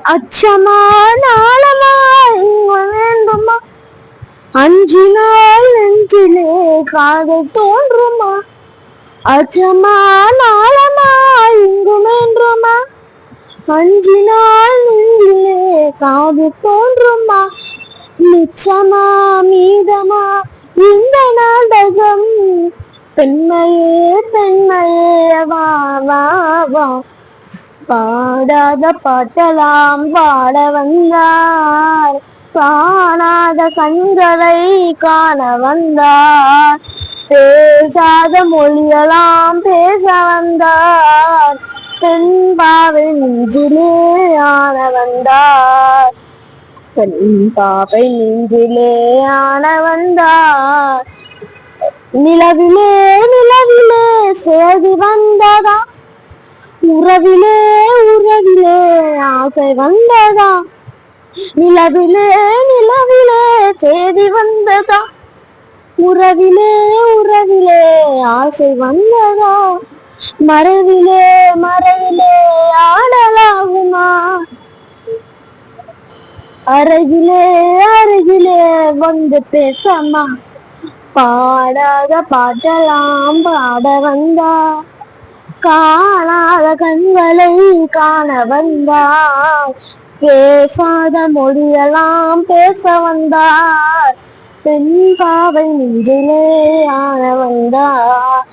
அச்சமா நாளமா இங்கு வேண்டுமா, அஞ்சினால் நெஞ்சிலே காதல் தோன்றுமா. அச்சமா நாளமா இங்கு வேண்டுமா, அஞ்சினால் நெஞ்சிலே காதல் தோன்றுமா. நிச்சமா மீதமா இந்த நாடகம், பெண்மையே பெண்மையே வா வா வா. பாடாத பாட்டலாம் பாட வந்தார், காணாத கண்களை காண வந்தார். பேசாத மொழியெல்லாம் பேச வந்தார், பெண் பாவை நெஞ்சிலே ஆன வந்தார். பெண் பாவை நெஞ்சிலே ஆன வந்தார். நிலவிலே நிலவிலே சேதி வந்ததா, உறவிலே உறவிலே ஆசை வந்ததா. நிலவிலே நிலவிலே சேதி வந்ததா, உறவிலே உறவிலே ஆசை வந்ததா. மறைவிலே மறைவிலே ஆடலாகுமா, அருகிலே அருகிலே வந்து பேசமா. பாடாத பாட்டெல்லாம் பாட வந்தா, காணாத கண்களை காண வந்தார். பேசாத மொழியெல்லாம் பேச வந்தார், பெண் பாவை நெஞ்சிலே ஆன வந்தார்.